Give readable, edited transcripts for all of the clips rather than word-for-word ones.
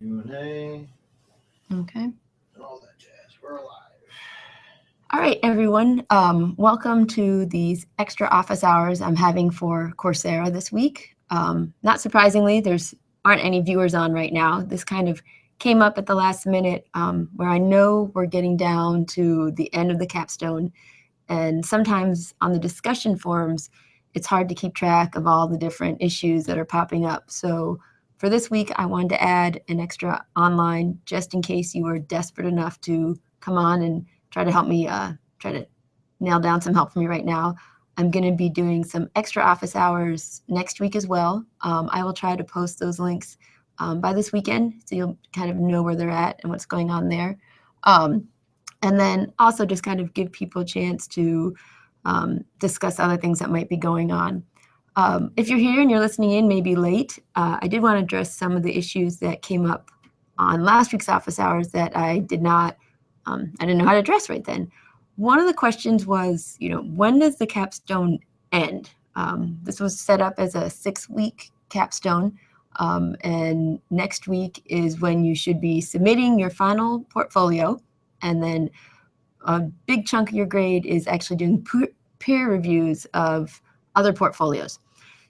Q&A, Okay. and all that jazz. We're alive. All right, everyone. Welcome to these extra office hours I'm having for Coursera this week. Not surprisingly, aren't any viewers on right now. This kind of came up at the last minute where I know we're getting down to the end of the capstone. And sometimes on the discussion forums, it's hard to keep track of all the different issues that are popping up. So for this week, I wanted to add an extra online just in case you were desperate enough to come on and try to help me try to nail down some help for me right now. I'm going to be doing some extra office hours next week as well. I will try to post those links by this weekend so you'll kind of know where they're at and what's going on there. And then also just kind of give people a chance to discuss other things that might be going on. If you're here and you're listening in, maybe late, I did want to address some of the issues that came up on last week's office hours that I didn't know how to address right then. One of the questions was, when does the capstone end? This was set up as a 6-week capstone. And next week is when you should be submitting your final portfolio. And then a big chunk of your grade is actually doing peer reviews of other portfolios.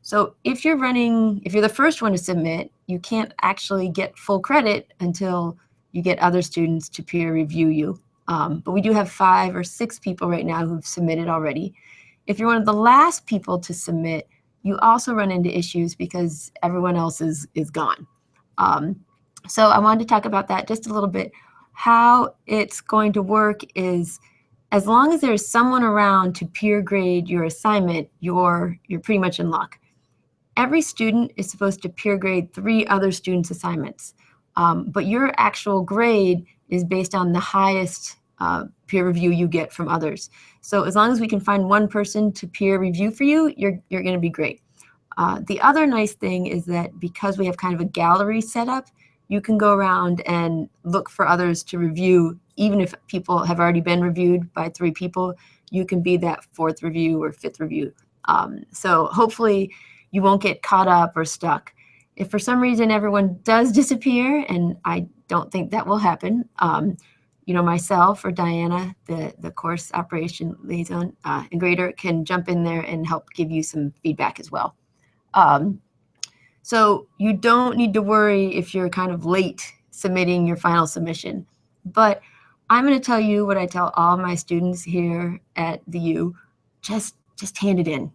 So if you're the first one to submit, you can't actually get full credit until you get other students to peer review you. But we do have 5 or 6 people right now who've submitted already. If you're one of the last people to submit, you also run into issues because everyone else is gone. So I wanted to talk about that just a little bit. How it's going to work is, as long as there's someone around to peer grade your assignment, you're pretty much in luck. Every student is supposed to peer grade 3 other students' assignments, but your actual grade is based on the highest peer review you get from others. So as long as we can find one person to peer review for you, you're going to be great. The other nice thing is that because we have kind of a gallery set up, you can go around and look for others to review. Even if people have already been reviewed by 3 people, you can be that 4th review or 5th review. So hopefully you won't get caught up or stuck. If for some reason everyone does disappear, and I don't think that will happen, myself or Diana, the course operation liaison and grader, can jump in there and help give you some feedback as well. So you don't need to worry if you're kind of late submitting your final submission. But I'm going to tell you what I tell all my students here at the U. Just hand it in.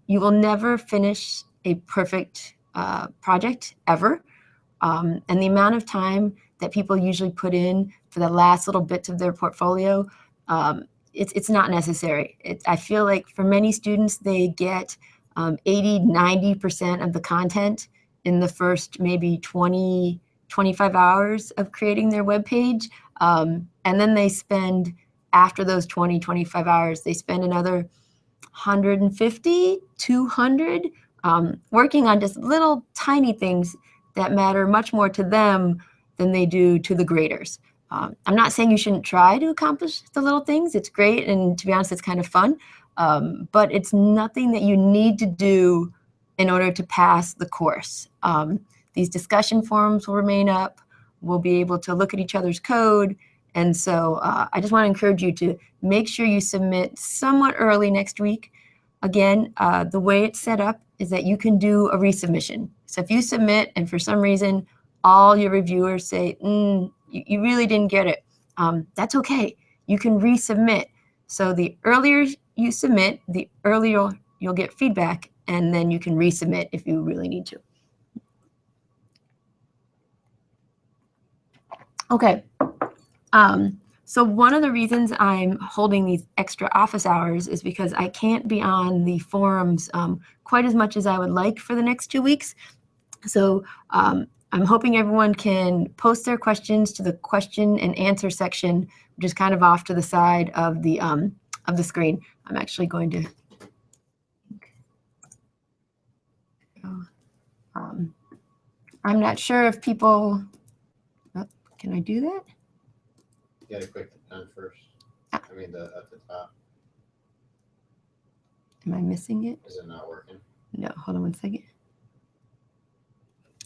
You will never finish a perfect project ever. And the amount of time that people usually put in for the last little bits of their portfolio, it's not necessary. I feel like for many students, they get 80, 90% of the content in the first maybe 20, 25 hours of creating their web page. And then they spend, after those 20, 25 hours, they spend another 150, 200 working on just little tiny things that matter much more to them than they do to the graders. I'm not saying you shouldn't try to accomplish the little things. It's great, and to be honest, it's kind of fun. But it's nothing that you need to do in order to pass the course. These discussion forums will remain up. We'll be able to look at each other's code. And so I just want to encourage you to make sure you submit somewhat early next week. Again, the way it's set up is that you can do a resubmission. So if you submit and for some reason all your reviewers say, you really didn't get it, that's okay. You can resubmit. So the earlier you submit, the earlier you'll get feedback, and then you can resubmit if you really need to. Okay. So one of the reasons I'm holding these extra office hours is because I can't be on the forums quite as much as I would like for the next 2 weeks. So I'm hoping everyone can post their questions to the question and answer section, which is kind of off to the side of the screen. I'm actually going to. I'm not sure if people. Oh, can I do that? You gotta click the pen first. At the top. Am I missing it? Is it not working? No, hold on one second.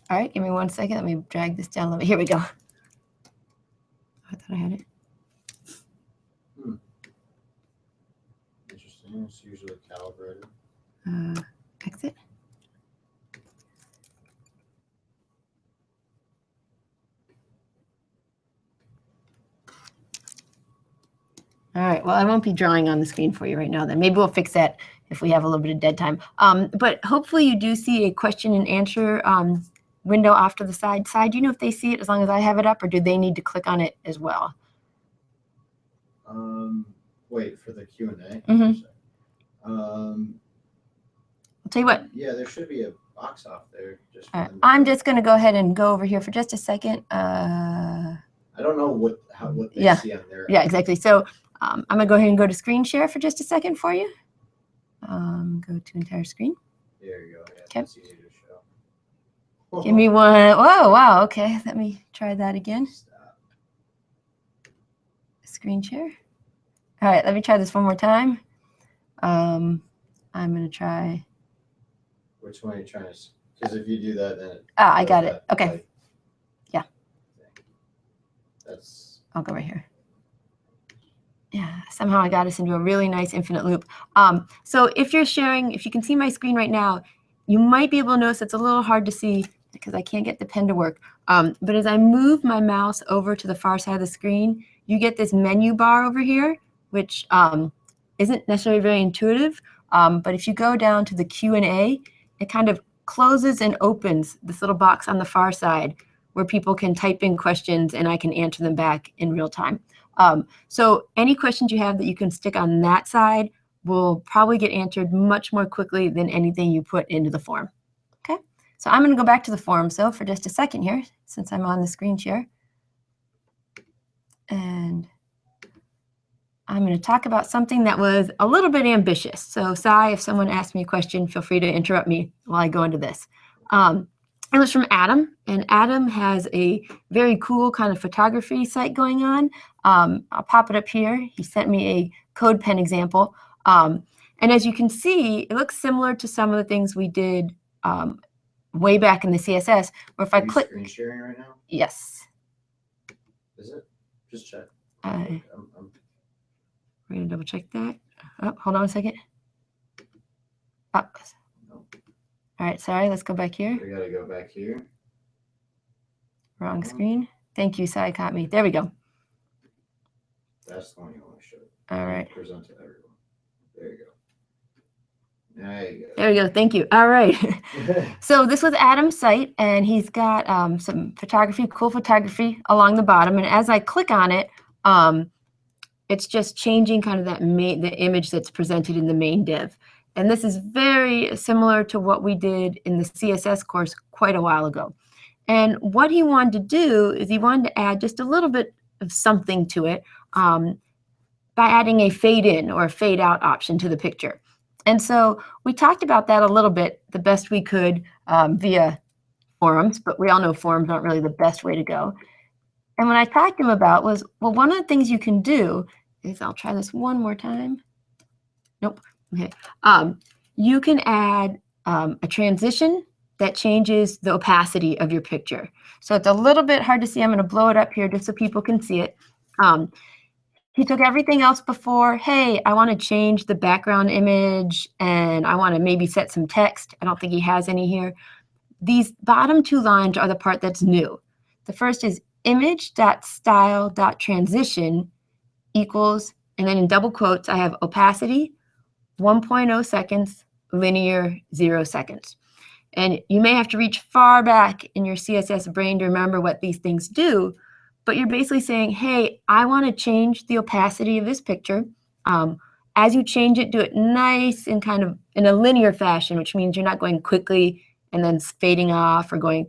All right, give me 1 second. Let me drag this down a little bit. Here we go. I thought I had it. Interesting. It's usually calibrated. Exit. All right, well, I won't be drawing on the screen for you right now then. Maybe we'll fix that if we have a little bit of dead time. But hopefully you do see a question and answer window off to the side. Do you know if they see it as long as I have it up, or do they need to click on it as well? Wait, for the Q&A? Mm-hmm. I'll tell you what. Yeah, there should be a box off there. I'm just going to go ahead and go over here for just a second. I don't know what they see on there. Yeah, exactly. So I'm going to go ahead and go to screen share for just a second for you. Go to entire screen. There you go. Yeah, okay. That's easy to show. Give me one. Whoa, wow. Okay, let me try that again. Stop. Screen share. All right, let me try this one more time. I'm going to try. Which one are you trying to? Because if you do that, then I got it. Okay. Yeah. I'll go right here. Yeah, somehow I got us into a really nice infinite loop. So if you're sharing, if you can see my screen right now, you might be able to notice it's a little hard to see because I can't get the pen to work. But as I move my mouse over to the far side of the screen, you get this menu bar over here, which isn't necessarily very intuitive. But if you go down to the Q&A, it kind of closes and opens this little box on the far side where people can type in questions and I can answer them back in real time. So any questions you have that you can stick on that side will probably get answered much more quickly than anything you put into the form. Okay, so I'm going to go back to the form for just a second here, since I'm on the screen share. And I'm going to talk about something that was a little bit ambitious. So Sai, if someone asks me a question, feel free to interrupt me while I go into this. It was from Adam, and Adam has a very cool kind of photography site going on. I'll pop it up here. He sent me a code pen example. And as you can see, it looks similar to some of the things we did way back in the CSS. Where if I click, screen sharing right now? Yes. Is it? Just check. We're going to double check that. Oh, hold on a second. Oh. All right, sorry, let's go back here. We got to go back here. Wrong screen. Thank you, Sai caught me. There we go. That's the one you want to show. All right. Present to everyone. There you go. There you go. There we go. Thank you. All right. So this was Adam's site, and he's got some photography, cool photography along the bottom. And as I click on it, it's just changing kind of the image that's presented in the main div. And this is very similar to what we did in the CSS course quite a while ago. And what he wanted to do is he wanted to add just a little bit of something to it by adding a fade in or a fade out option to the picture. And so we talked about that a little bit, the best we could via forums, but we all know forums aren't really the best way to go. And what I talked to him about was, well, one of the things you can do is, I'll try this one more time. Nope. Okay. You can add a transition that changes the opacity of your picture. So it's a little bit hard to see. I'm going to blow it up here just so people can see it. He took everything else before. Hey, I want to change the background image and I want to maybe set some text. I don't think he has any here. These bottom two lines are the part that's new. The first is image.style.transition equals, and then in double quotes, I have opacity, 1.0 seconds, linear, 0 seconds. And you may have to reach far back in your CSS brain to remember what these things do, but you're basically saying, hey, I want to change the opacity of this picture. As you change it, do it nice and kind of in a linear fashion, which means you're not going quickly and then fading off or going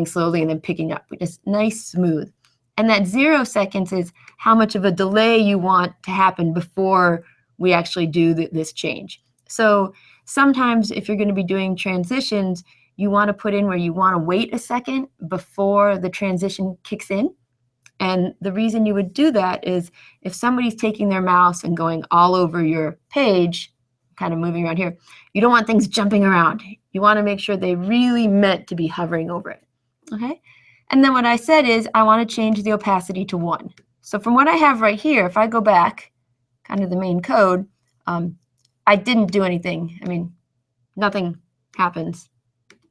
slowly and then picking up. Just nice, smooth. And that 0 seconds is how much of a delay you want to happen before we actually do this change. So sometimes if you're going to be doing transitions, you want to put in where you want to wait a second before the transition kicks in. And the reason you would do that is if somebody's taking their mouse and going all over your page, kind of moving around here. You don't want things jumping around. You want to make sure they really meant to be hovering over it. Okay. And then what I said is I want to change the opacity to 1. So from what I have right here, if I go back, kind of the main code, I didn't do anything. I mean, nothing happens.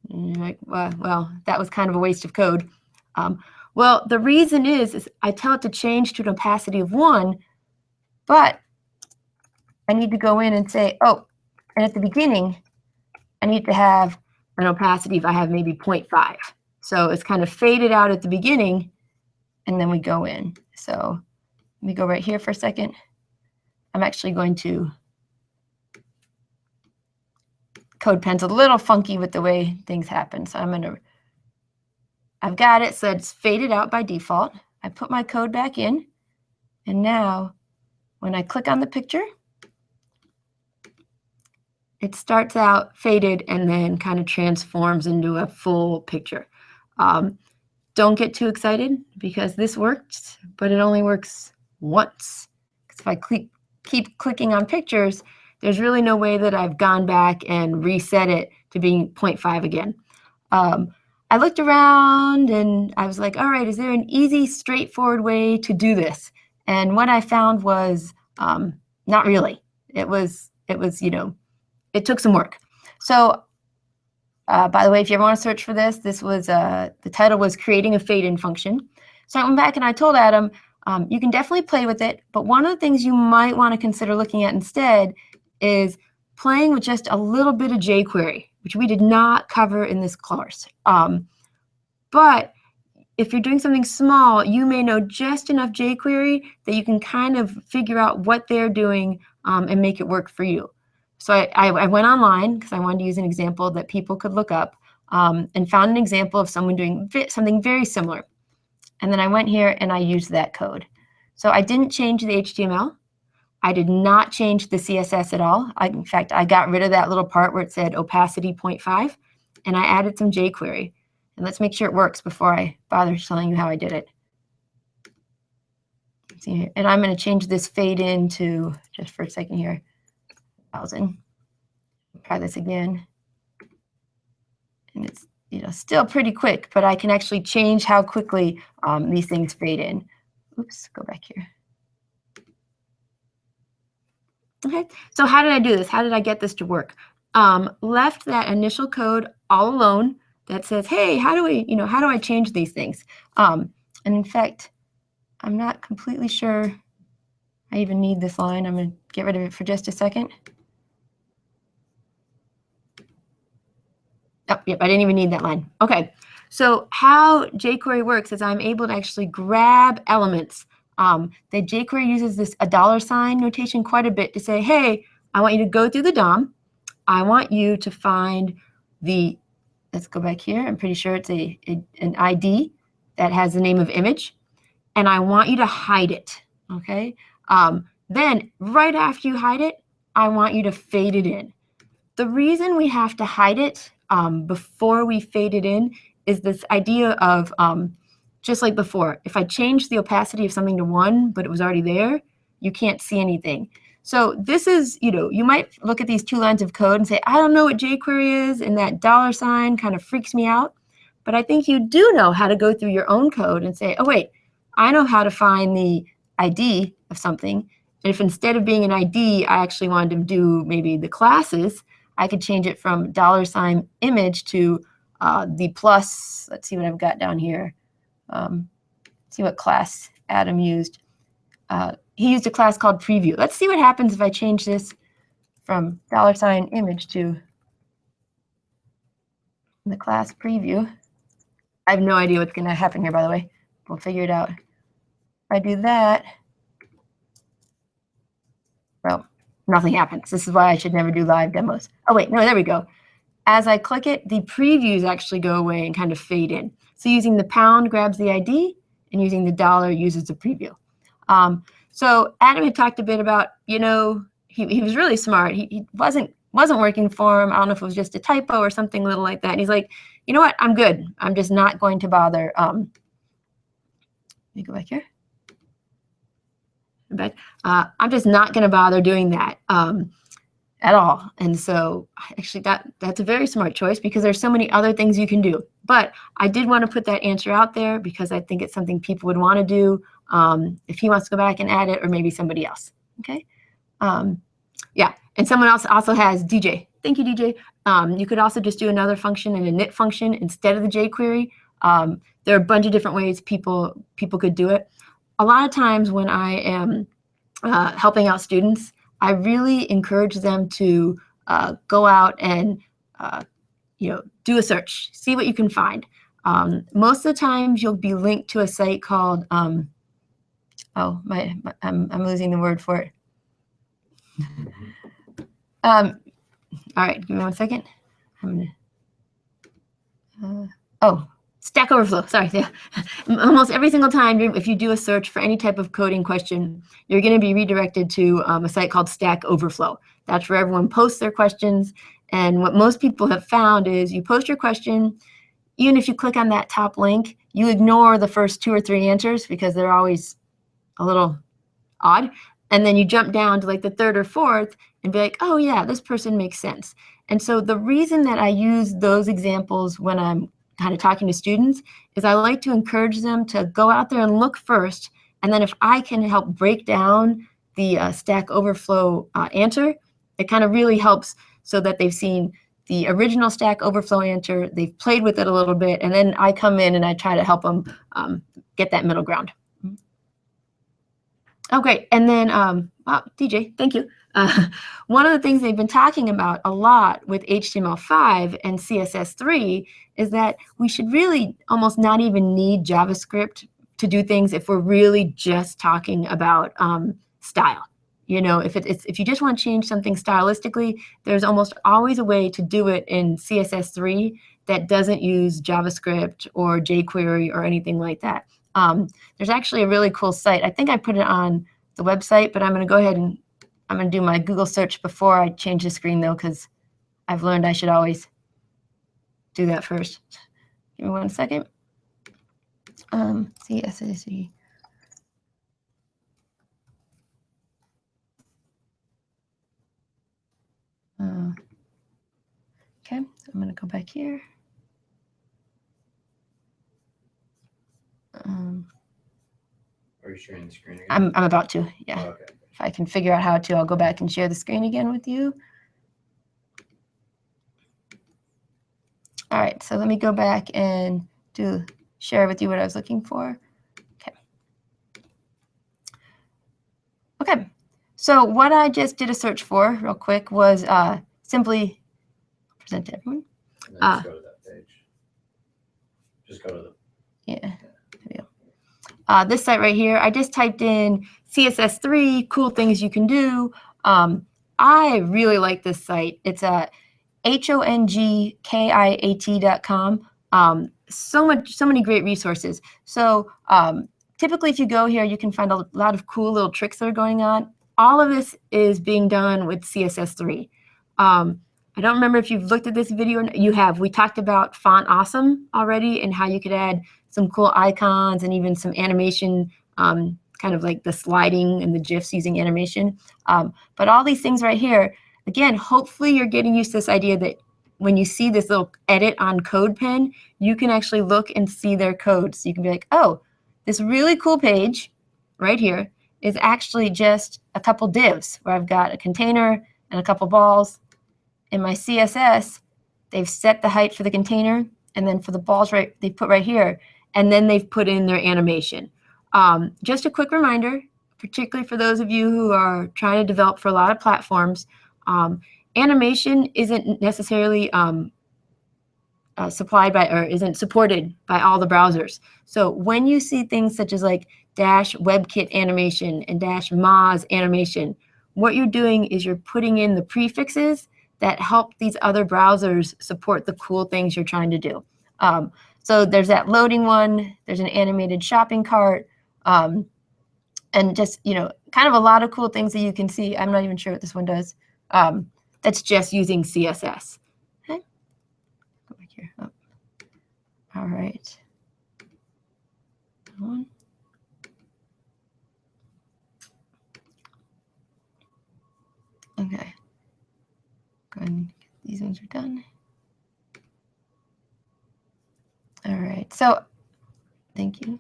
And you're like, well, that was kind of a waste of code. Well, the reason is I tell it to change to an opacity of 1, but I need to go in and say, oh, and at the beginning, I need to have an opacity if I have maybe 0.5. So it's kind of faded out at the beginning, and then we go in. So let me go right here for a second. I'm actually going to, CodePen's a little funky with the way things happen. So I'm going to, I've got it so it's faded out by default. I put my code back in, and now when I click on the picture, it starts out faded and then kind of transforms into a full picture. Don't get too excited because this works, but it only works once. Because if I keep clicking on pictures, there's really no way that I've gone back and reset it to being 0.5 again. I looked around and I was like, all right, is there an easy, straightforward way to do this? And what I found was not really. It was, you know, it took some work. So by the way, if you ever want to search for this, this was, the title was Creating a Fade-In Function. So I went back and I told Adam, you can definitely play with it, but one of the things you might want to consider looking at instead is playing with just a little bit of jQuery, which we did not cover in this course. But if you're doing something small, you may know just enough jQuery that you can kind of figure out what they're doing and make it work for you. So I went online because I wanted to use an example that people could look up and found an example of someone doing something very similar. And then I went here and I used that code. So I didn't change the HTML. I did not change the CSS at all. In fact, I got rid of that little part where it said opacity 0.5, and I added some jQuery. And let's make sure it works before I bother telling you how I did it. See here. And I'm going to change this fade in to, just for a second here, 1,000. Try this again. And it's, you know, still pretty quick, but I can actually change how quickly these things fade in. Oops, go back here. Okay, so how did I do this? How did I get this to work? Left that initial code all alone that says, hey, how do I change these things? And in fact, I'm not completely sure I even need this line. I'm going to get rid of it for just a second. Oh, yep, I didn't even need that line. Okay, so how jQuery works is I'm able to actually grab elements. The jQuery uses this $sign notation quite a bit to say, hey, I want you to go through the DOM. I want you to find the, let's go back here. I'm pretty sure it's an ID that has the name of image. And I want you to hide it, okay? Then right after you hide it, I want you to fade it in. The reason we have to hide it before we fade it in is this idea of, just like before, if I change the opacity of something to 1, but it was already there, you can't see anything. So this is, you know, you might look at these 2 lines of code and say, I don't know what jQuery is, and that $sign kind of freaks me out. But I think you do know how to go through your own code and say, oh, wait, I know how to find the ID of something. And if instead of being an ID, I actually wanted to do maybe the classes, I could change it from $sign image to the plus. Let's see what I've got down here. See what class Adam used. He used a class called preview. Let's see what happens if I change this from $sign image to the class preview. I have no idea what's going to happen here, by the way. We'll figure it out. If I do that, well, nothing happens. This is why I should never do live demos. Oh, wait, no, there we go. As I click it, the previews actually go away and kind of fade in. So using the pound grabs the ID, and using the dollar uses the preview. So Adam had talked a bit about, you know, he was really smart. He wasn't working for him. I don't know if it was just a typo or something little like that. And he's like, you know what? I'm good. I'm just not going to bother. Let me go back here. I'm just not going to bother doing that. at all. And so actually that's a very smart choice because there's so many other things you can do. But I did want to put that answer out there because I think it's something people would want to do if he wants to go back and add it, or maybe somebody else. Okay. Yeah. And someone else also has DJ. Thank you, DJ. You could also just do another function in a knit function instead of the jQuery. There are a bunch of different ways people could do it. A lot of times when I am helping out students, I really encourage them to go out and do a search, see what you can find. Most of the times you'll be linked to a site called I'm losing the word for it. All right, give me 1 second. I'm gonna Stack Overflow. Sorry, yeah. Almost every single time if you do a search for any type of coding question, you're going to be redirected to a site called Stack Overflow. That's where everyone posts their questions. And what most people have found is you post your question, even if you click on that top link, you ignore the first 2 or 3 answers because they're always a little odd. And then you jump down to like the 3rd or 4th and be like, oh yeah, this person makes sense. And so the reason that I use those examples when I'm kind of talking to students is I like to encourage them to go out there and look first. And then if I can help break down the Stack Overflow answer, it kind of really helps so that they've seen the original Stack Overflow answer, they've played with it a little bit, and then I come in and I try to help them get that middle ground. Oh, great. And then, DJ, thank you. One of the things they've been talking about a lot with HTML5 and CSS3 is that we should really almost not even need JavaScript to do things if we're really just talking about style. If you just want to change something stylistically, there's almost always a way to do it in CSS3 that doesn't use JavaScript or jQuery or anything like that. There's actually a really cool site. I think I put it on the website, but I'm going to go ahead and I'm going to do my Google search before I change the screen, though, because I've learned I should always do that first. Give me 1 second. CSS. Okay, I'm going to go back here. Are you sharing the screen again? I'm about to, yeah. Oh, okay. If I can figure out how to, I'll go back and share the screen again with you. All right, so let me go back and share with you what I was looking for. Okay. Okay, so what I just did a search for real quick was simply present to everyone. And then just go to that page. Just go to the... Yeah, there we go. This site right here, I just typed in CSS3, cool things you can do. I really like this site. It's hongkiat.com. So many great resources. So typically if you go here, you can find a lot of cool little tricks that are going on. All of this is being done with CSS3. I don't remember if you've looked at this video. You have. We talked about Font Awesome already and how you could add some cool icons and even some animation, kind of like the sliding and the GIFs using animation. But all these things right here, again, hopefully you're getting used to this idea that when you see this little edit on CodePen, you can actually look and see their code. So you can be like, oh, this really cool page right here is actually just a couple divs where I've got a container and a couple balls. In my CSS, they've set the height for the container, and then for the balls they put right here, and then they've put in their animation. Just a quick reminder, particularly for those of you who are trying to develop for a lot of platforms, animation isn't necessarily supplied by or isn't supported by all the browsers. So when you see things such as like -WebKit animation and -Moz animation, what you're doing is you're putting in the prefixes that help these other browsers support the cool things you're trying to do. So there's that loading one, there's an animated shopping cart, and just, kind of a lot of cool things that you can see. I'm not even sure what this one does. That's just using CSS. Okay. Go back here. Oh. All right. One. Okay. these ones are done. All right, so thank you.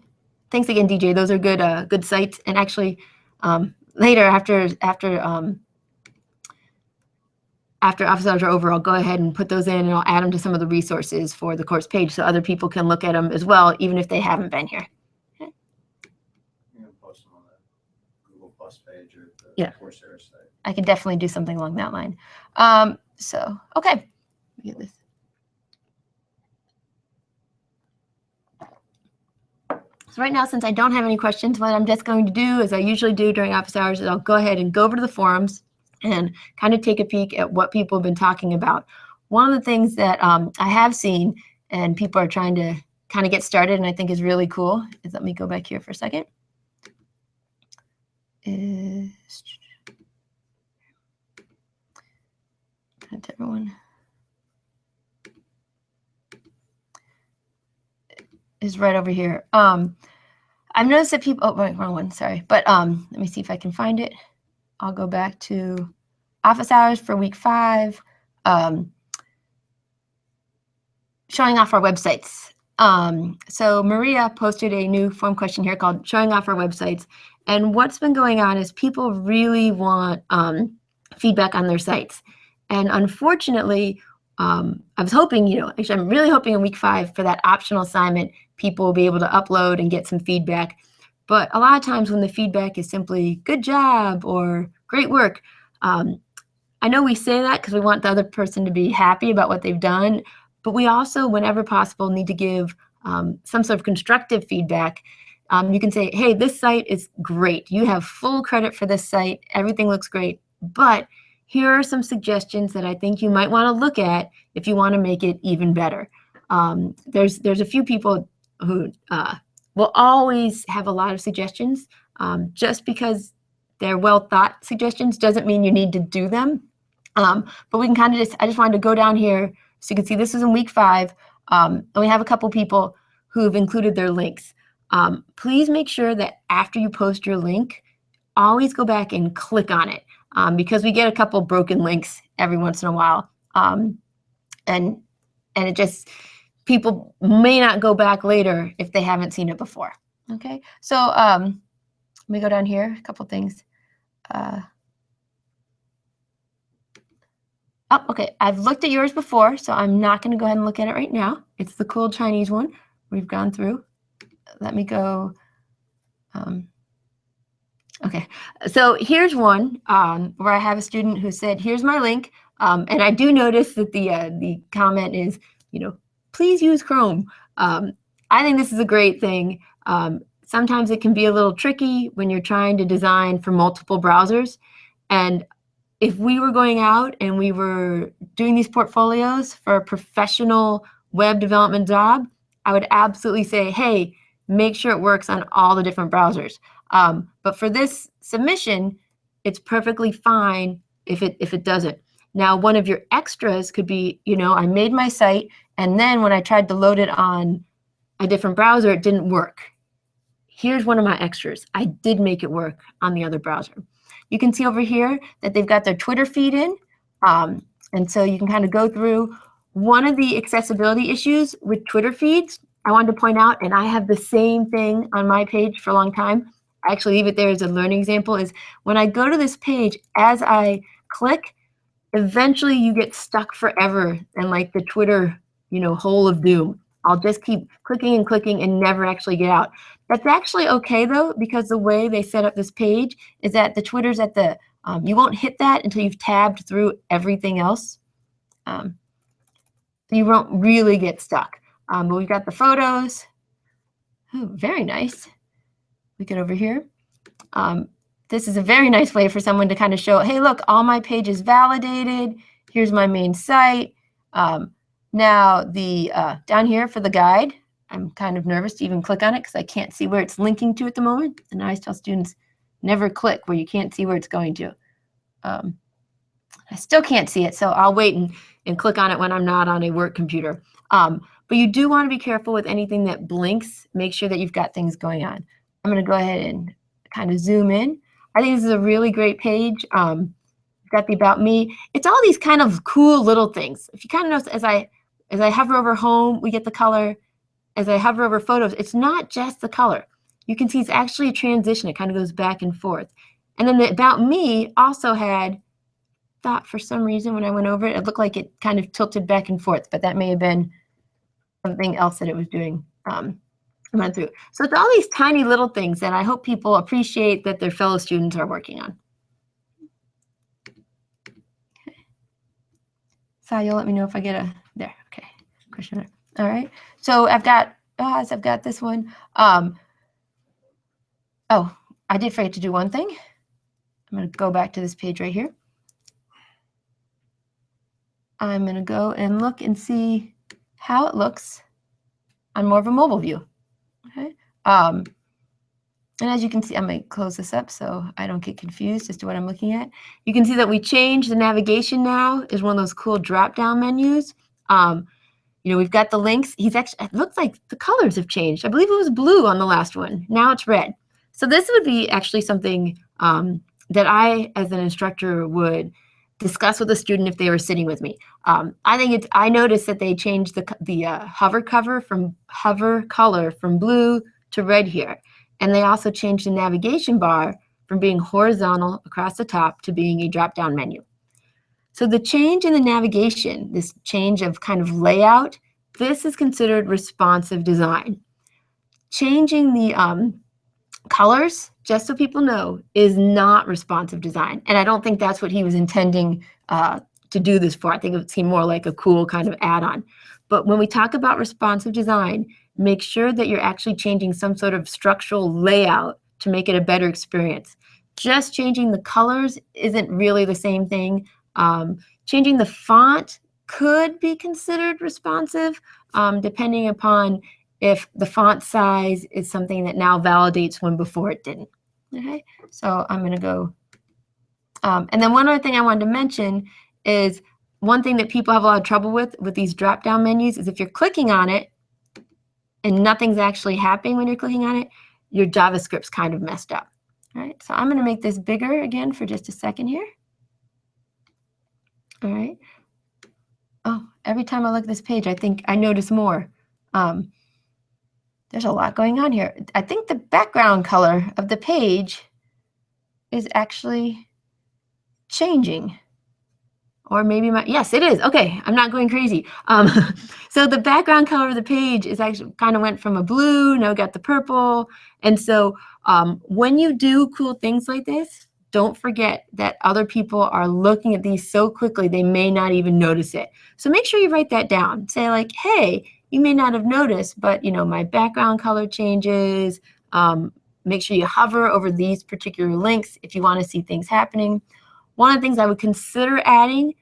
Thanks again, DJ. Those are good sites. And actually, later after office hours are over, I'll go ahead and put those in, and I'll add them to some of the resources for the course page so other people can look at them as well, even if they haven't been here. You can post them on the Google Plus page or the Yeah. Coursera site. I could definitely do something along that line. So, okay. Let me get this. So right now, since I don't have any questions, what I'm just going to do, as I usually do during office hours, is I'll go ahead and go over to the forums and kind of take a peek at what people have been talking about. One of the things that I have seen and people are trying to kind of get started and I think is really cool is, let me go back here for a second, is everyone is right over here. I've noticed that people, oh, wait, wrong one, sorry. But let me see if I can find it. I'll go back to office hours for week 5, showing off our websites. So Maria posted a new form question here called showing off our websites. And what's been going on is people really want feedback on their sites. And unfortunately, I was hoping, actually I'm really hoping in week 5 for that optional assignment, people will be able to upload and get some feedback. But a lot of times when the feedback is simply good job or great work, I know we say that because we want the other person to be happy about what they've done, but we also, whenever possible, need to give some sort of constructive feedback. You can say, hey, this site is great. You have full credit for this site. Everything looks great. But here are some suggestions that I think you might want to look at if you want to make it even better. There's a few people who will always have a lot of suggestions. Just because they're well thought suggestions doesn't mean you need to do them. But we can kind of I just wanted to go down here so you can see this is in week 5. And we have a couple people who've included their links. Please make sure that after you post your link, always go back and click on it. Because we get a couple broken links every once in a while. And it just, people may not go back later if they haven't seen it before. Okay, so let me go down here, a couple things. Oh, okay, I've looked at yours before, so I'm not going to go ahead and look at it right now. It's the cool Chinese one we've gone through. Let me go. Okay, so here's one where I have a student who said, here's my link. And I do notice that the comment is, please use Chrome. I think this is a great thing. Sometimes it can be a little tricky when you're trying to design for multiple browsers. And if we were going out and we were doing these portfolios for a professional web development job, I would absolutely say, hey, make sure it works on all the different browsers. But for this submission, it's perfectly fine if it doesn't. Now, one of your extras could be, I made my site, and then when I tried to load it on a different browser, it didn't work. Here's one of my extras. I did make it work on the other browser. You can see over here that they've got their Twitter feed in. And so you can kind of go through one of the accessibility issues with Twitter feeds. I wanted to point out, and I have the same thing on my page for a long time. I actually leave it there as a learning example, is when I go to this page, as I click, eventually you get stuck forever in like the Twitter, hole of doom. I'll just keep clicking and clicking and never actually get out. That's actually okay though, because the way they set up this page is that the Twitter's at the, you won't hit that until you've tabbed through everything else. You won't really get stuck. But we've got the photos. Oh, very nice. We get over here. This is a very nice way for someone to kind of show, hey, look, all my pages validated. Here's my main site. Now, the down here for the guide, I'm kind of nervous to even click on it because I can't see where it's linking to at the moment. And I always tell students, never click where you can't see where it's going to. I still can't see it, so I'll wait and click on it when I'm not on a work computer. But you do want to be careful with anything that blinks. Make sure that you've got things going on. I'm going to go ahead and kind of zoom in. I think this is a really great page. got the About Me. It's all these kind of cool little things. If you kind of notice, as I hover over home, we get the color. As I hover over photos, it's not just the color. You can see it's actually a transition. It kind of goes back and forth. And then the About Me also had, thought for some reason when I went over it, it looked like it kind of tilted back and forth, but that may have been something else that it was doing. Run through. So it's all these tiny little things that I hope people appreciate that their fellow students are working on. Okay. So you'll let me know if I get a, there, okay, question. All right, so I've got this one. Oh, I did forget to do one thing. I'm going to go back to this page right here. I'm going to go and look and see how it looks on more of a mobile view. Okay. And as you can see, I'm going to close this up so I don't get confused as to what I'm looking at. You can see that we changed the navigation now is one of those cool drop-down menus. You know, we've got the links. He's actually, it looks like the colors have changed. I believe it was blue on the last one. Now it's red. So this would be actually something that I, as an instructor, would discuss with a student if they were sitting with me. I noticed that they changed the hover color from blue to red here. And they also changed the navigation bar from being horizontal across the top to being a drop-down menu. So the change in the navigation, this change of kind of layout, this is considered responsive design. Changing the colors, just so people know, is not responsive design. And I don't think that's what he was intending to do this for. I think it would seem more like a cool kind of add-on. But when we talk about responsive design, make sure that you're actually changing some sort of structural layout to make it a better experience. Just changing the colors isn't really the same thing. Changing the font could be considered responsive, depending upon if the font size is something that now validates when before it didn't. Okay, so I'm going to go. And then one other thing I wanted to mention is one thing that people have a lot of trouble with these drop-down menus is if you're clicking on it and nothing's actually happening when you're clicking on it, your JavaScript's kind of messed up. All right, so I'm going to make this bigger again for just a second here. All right. Oh, every time I look at this page, I think I notice more. There's a lot going on here. I think the background color of the page is actually changing. Or maybe yes, it is. Okay, I'm not going crazy. So the background color of the page is actually kind of went from a blue, now got the purple. And so when you do cool things like this, don't forget that other people are looking at these so quickly they may not even notice it. So make sure you write that down. Say like, hey, you may not have noticed, but you know, my background color changes. Make sure you hover over these particular links if you want to see things happening. One of the things I would consider adding,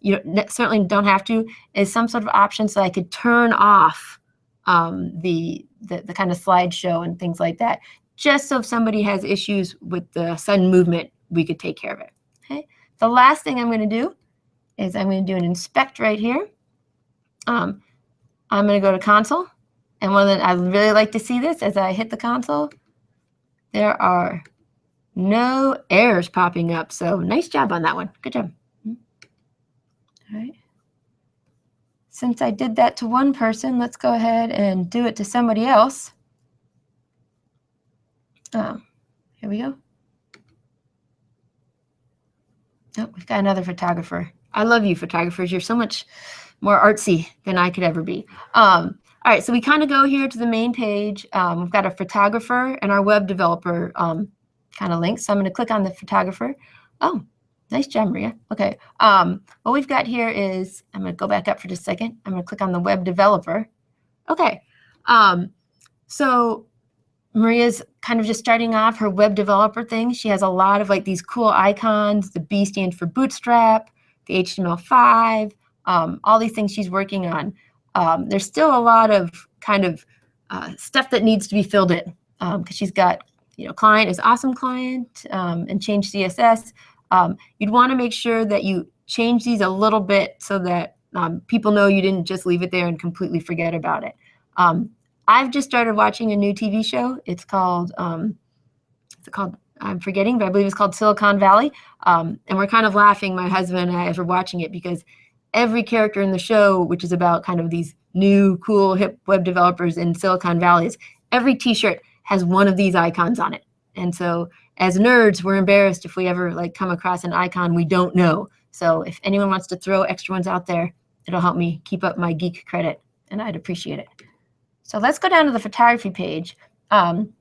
you certainly don't have to, is some sort of option so I could turn off the kind of slideshow and things like that, just so if somebody has issues with the sudden movement, we could take care of it. Okay. The last thing I'm going to do is I'm going to do an inspect right here. I'm going to go to console, and I really like to see this as I hit the console. There are no errors popping up, so nice job on that one. Good job. All right. Since I did that to one person, let's go ahead and do it to somebody else. Here we go. Oh, we've got another photographer. I love you, photographers. You're so much more artsy than I could ever be. All right, so we kind of go here to the main page. We've got a photographer and our web developer kind of links. So I'm going to click on the photographer. Oh, nice job, Maria. Okay. What we've got here is, I'm going to go back up for just a second. I'm going to click on the web developer. Okay. So Maria's kind of just starting off her web developer thing. She has a lot of like these cool icons. The B stands for Bootstrap, the HTML5, all these things she's working on. There's still a lot of kind of stuff that needs to be filled in because she's got, you know, client is awesome client and change CSS. You'd want to make sure that you change these a little bit so that people know you didn't just leave it there and completely forget about it. I've just started watching a new TV show. It's called I'm forgetting, but I believe it's called Silicon Valley. And we're kind of laughing, my husband and I, as we're watching it, because every character in the show, which is about kind of these new, cool, hip web developers in Silicon Valley, every t-shirt has one of these icons on it. And so as nerds, we're embarrassed if we ever like come across an icon we don't know. So if anyone wants to throw extra ones out there, it'll help me keep up my geek credit, and I'd appreciate it. So let's go down to the photography page. And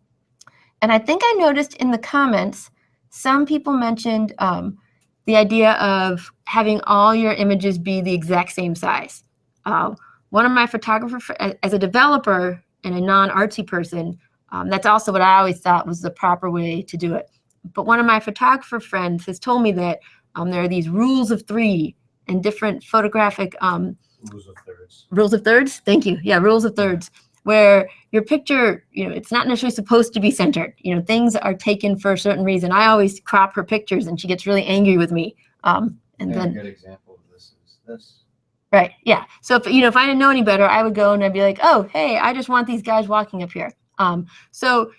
I think I noticed in the comments, some people mentioned the idea of having all your images be the exact same size. One of my photographers, as a developer and a non-artsy person, that's also what I always thought was the proper way to do it. But one of my photographer friends has told me that there are these rules of 3 and different photographic Rules of thirds. Rules of thirds? Thank you. Yeah, rules of thirds. Where your picture, it's not necessarily supposed to be centered. Things are taken for a certain reason. I always crop her pictures, and she gets really angry with me. And then a good example of this is this. Right. Yeah. So if I didn't know any better, I would go and I'd be like, oh, hey, I just want these guys walking up here. So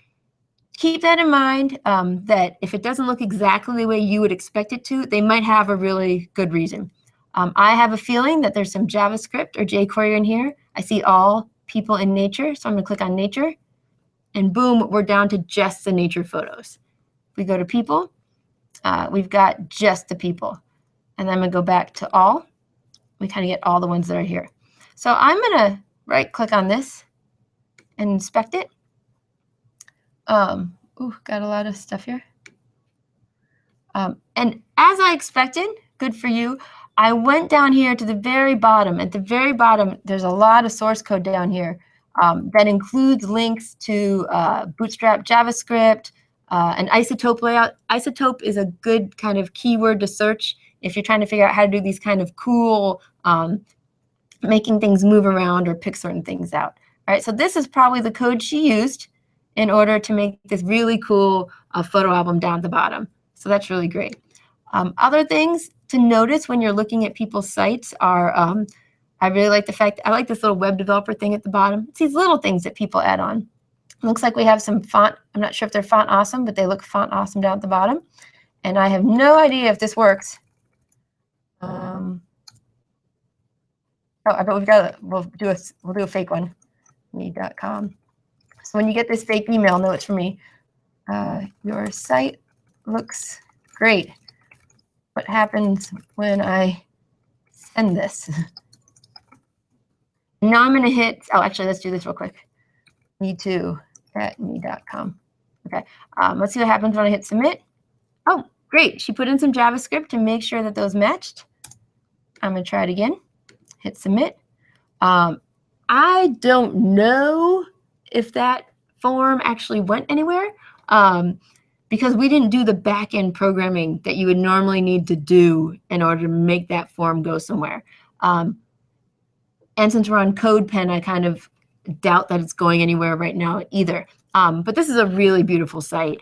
keep that in mind, that if it doesn't look exactly the way you would expect it to, they might have a really good reason. I have a feeling that there's some JavaScript or jQuery in here. I see all people in nature, so I'm going to click on nature, and boom, we're down to just the nature photos. If we go to people, we've got just the people. And then I'm going to go back to all. We kind of get all the ones that are here. So I'm going to right-click on this and inspect it. Ooh, got a lot of stuff here. And as I expected, good for you, I went down here to the very bottom. At the very bottom, there's a lot of source code down here that includes links to Bootstrap JavaScript, an isotope layout. Isotope is a good kind of keyword to search if you're trying to figure out how to do these kind of cool making things move around or pick certain things out. All right, so this is probably the code she used in order to make this really cool photo album down at the bottom. So that's really great. Other things to notice when you're looking at people's sites are, I really like the fact, I like this little web developer thing at the bottom. It's these little things that people add on. It looks like we have some font. I'm not sure if they're font awesome, but they look font awesome down at the bottom. And I have no idea if this works. Oh, I bet we'll do a fake one. Me.com. So when you get this fake email, know it's from me. Your site looks great. What happens when I send this? Now I'm going to hit, oh, actually, let's do this real quick. me2@me.com. Okay, let's see what happens when I hit submit. Oh, great. She put in some JavaScript to make sure that those matched. I'm going to try it again. Hit submit. I don't know if that form actually went anywhere because we didn't do the back-end programming that you would normally need to do in order to make that form go somewhere. And since we're on CodePen, I kind of doubt that it's going anywhere right now either. But this is a really beautiful site.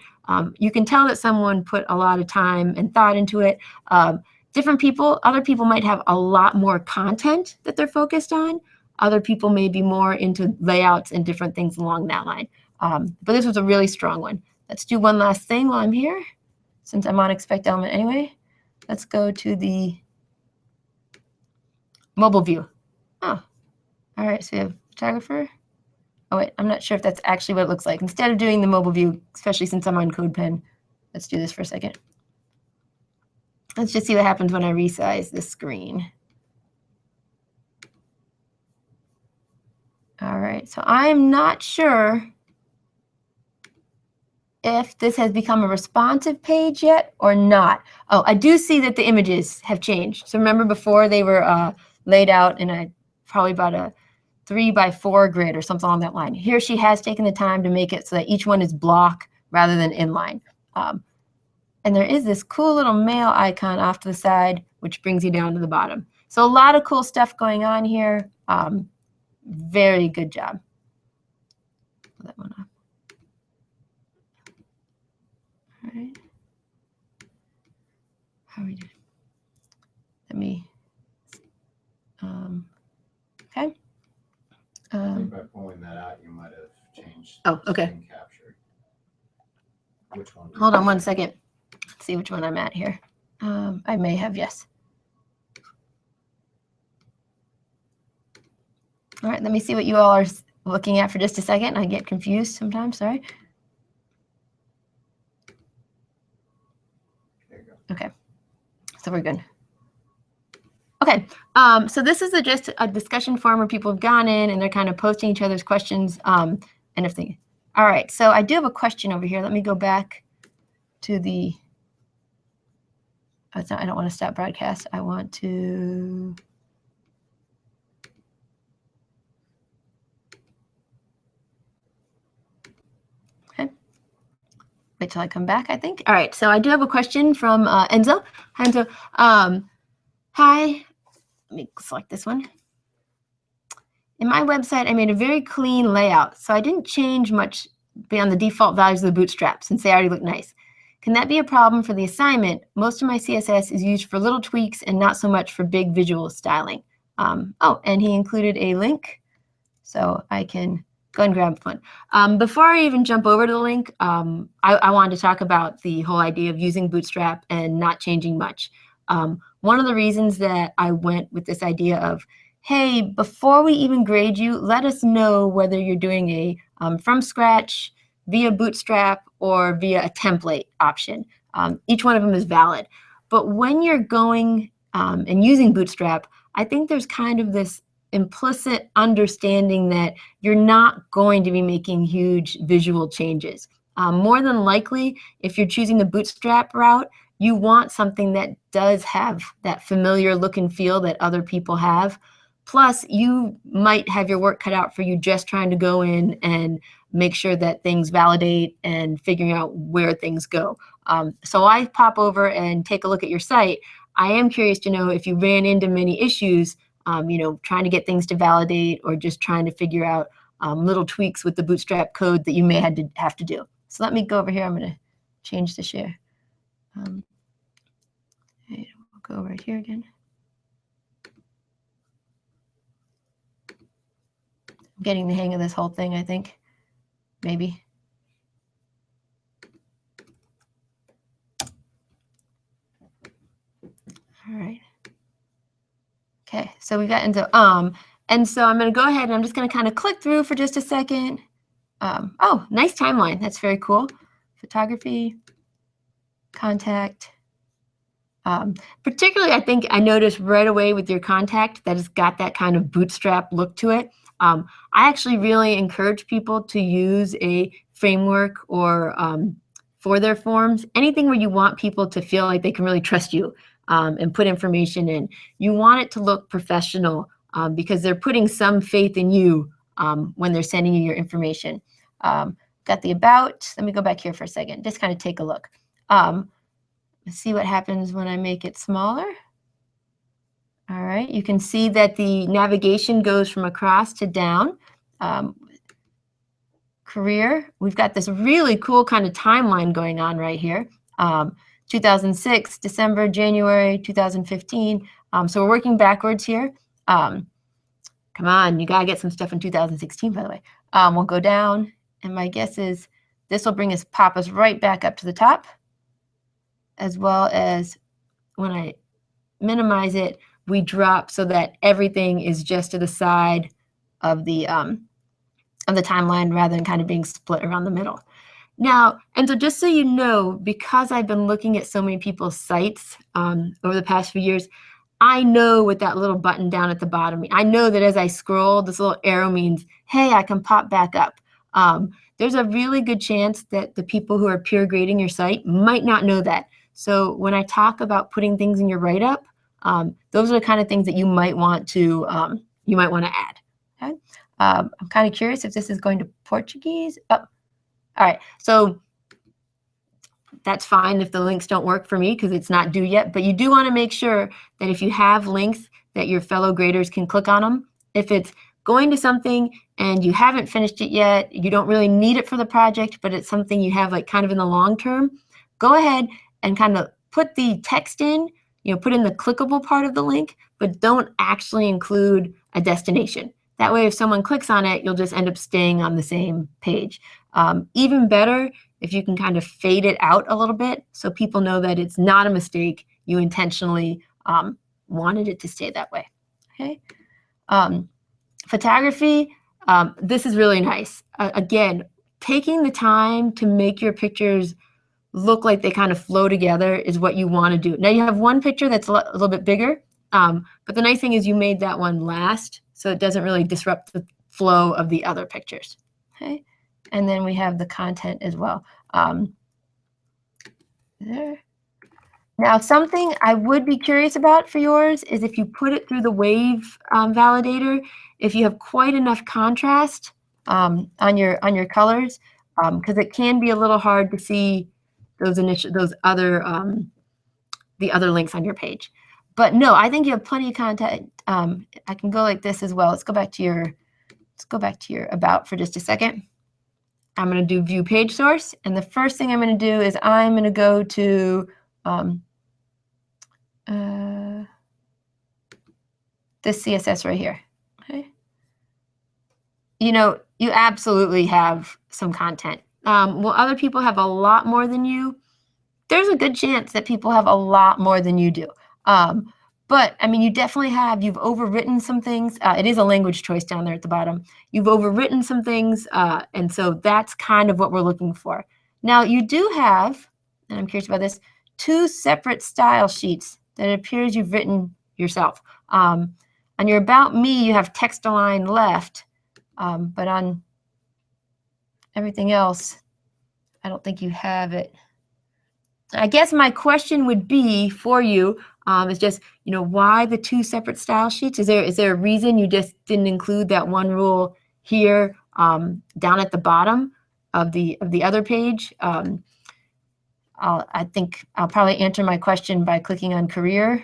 You can tell that someone put a lot of time and thought into it. Different people, other people might have a lot more content that they're focused on. Other people may be more into layouts and different things along that line. But this was a really strong one. Let's do one last thing while I'm here, since I'm on Expect Element anyway. Let's go to the mobile view. Oh, all right, so we have photographer. Oh, wait, I'm not sure if that's actually what it looks like. Instead of doing the mobile view, especially since I'm on CodePen, let's do this for a second. Let's just see what happens when I resize this screen. All right, so I'm not sure if this has become a responsive page yet or not. Oh, I do see that the images have changed. So remember before they were laid out in probably about a 3x4 grid or something along that line. Here she has taken the time to make it so that each one is block rather than inline. And there is this cool little mail icon off to the side, which brings you down to the bottom. So a lot of cool stuff going on here. Very good job. Pull that one off. All right. How are we doing? Let me, okay. I think by pulling that out, you might have changed Oh, okay. screen capture. Which one? Hold on one second. Let's see which one I'm at here. I may have, yes. All right, let me see what you all are looking at for just a second. I get confused sometimes, sorry. There you go. Okay, so we're good. Okay, so this is just a discussion forum where people have gone in and they're kind of posting each other's questions and everything. All right, so I do have a question over here. Let me go back to the, oh, I don't want to stop broadcast. I want to, okay. Wait till I come back, I think. All right, so I do have a question from Enzo. Hi, Enzo. Hi, let me select this one. In my website, I made a very clean layout, so I didn't change much beyond the default values of the bootstrap since they already look nice. Can that be a problem for the assignment? Most of my CSS is used for little tweaks and not so much for big visual styling. Oh, and he included a link, so I can go and grab one. Before I even jump over to the link, I wanted to talk about the whole idea of using Bootstrap and not changing much. One of the reasons that I went with this idea of, hey, before we even grade you, let us know whether you're doing a from scratch, via Bootstrap, or via a template option. Each one of them is valid. But when you're going and using Bootstrap, I think there's kind of this implicit understanding that you're not going to be making huge visual changes. More than likely, if you're choosing the Bootstrap route, you want something that does have that familiar look and feel that other people have. Plus, you might have your work cut out for you just trying to go in and make sure that things validate and figuring out where things go. So I pop over and take a look at your site. I am curious to know if you ran into many issues, trying to get things to validate or just trying to figure out little tweaks with the Bootstrap code that you may have to do. So let me go over here. I'm going to change the share. We'll go over here again. I'm getting the hang of this whole thing, I think. Maybe. All right. Okay, so we got into and so I'm going to go ahead and I'm just going to kind of click through for just a second. Oh, nice timeline. That's very cool. Photography, contact. Particularly, I think I noticed right away with your contact that it's got that kind of Bootstrap look to it. I actually really encourage people to use a framework or for their forms, anything where you want people to feel like they can really trust you and put information in. You want it to look professional because they're putting some faith in you when they're sending you your information. Got the about. Let me go back here for a second. Just kind of take a look. Let's see what happens when I make it smaller. All right, you can see that the navigation goes from across to down. Career, we've got this really cool kind of timeline going on right here. 2006, December, January, 2015. So we're working backwards here. Come on, you gotta get some stuff in 2016, by the way. We'll go down, and my guess is this will pop us right back up to the top, as well as when I minimize it, we drop so that everything is just to the side of the timeline rather than kind of being split around the middle. Now, and so just so you know, because I've been looking at so many people's sites over the past few years, I know what that little button down at the bottom means. I know that as I scroll, this little arrow means, hey, I can pop back up. There's a really good chance that the people who are peer grading your site might not know that. So when I talk about putting things in your write-up, those are the kind of things that you might want to add. Okay? I'm kind of curious if this is going to Portuguese. Oh, all right. So that's fine if the links don't work for me because it's not due yet. But you do want to make sure that if you have links that your fellow graders can click on them. If it's going to something and you haven't finished it yet, you don't really need it for the project, but it's something you have like kind of in the long term, go ahead and kind of put the text in, put in the clickable part of the link, but don't actually include a destination. That way, if someone clicks on it, you'll just end up staying on the same page. Even better if you can kind of fade it out a little bit so people know that it's not a mistake. You intentionally wanted it to stay that way. Okay. Photography, this is really nice. Again, taking the time to make your pictures look like they kind of flow together is what you want to do. Now you have one picture that's a little bit bigger, but the nice thing is you made that one last, so it doesn't really disrupt the flow of the other pictures. Okay, and then we have the content as well. There. Now, something I would be curious about for yours is if you put it through the wave validator, if you have quite enough contrast on your colors, because it can be a little hard to see the other links on your page. But no, I think you have plenty of content. I can go like this as well. Let's go back to your about for just a second. I'm going to do view page source, and the first thing I'm going to do is I'm going to go to this CSS right here. Okay. You know, you absolutely have some content. Will other people have a lot more than you? There's a good chance that people have a lot more than you do. But I mean, you definitely have, you've overwritten some things. It is a language choice down there at the bottom. You've overwritten some things. And so that's kind of what we're looking for. Now you do have, and I'm curious about this, 2 separate style sheets that it appears you've written yourself. On your About Me, you have text align left, but on everything else, I don't think you have it. I guess my question would be for you is just, you know, why the 2 separate style sheets? Is there a reason you just didn't include that one rule here down at the bottom of the other page? I think I'll probably answer my question by clicking on career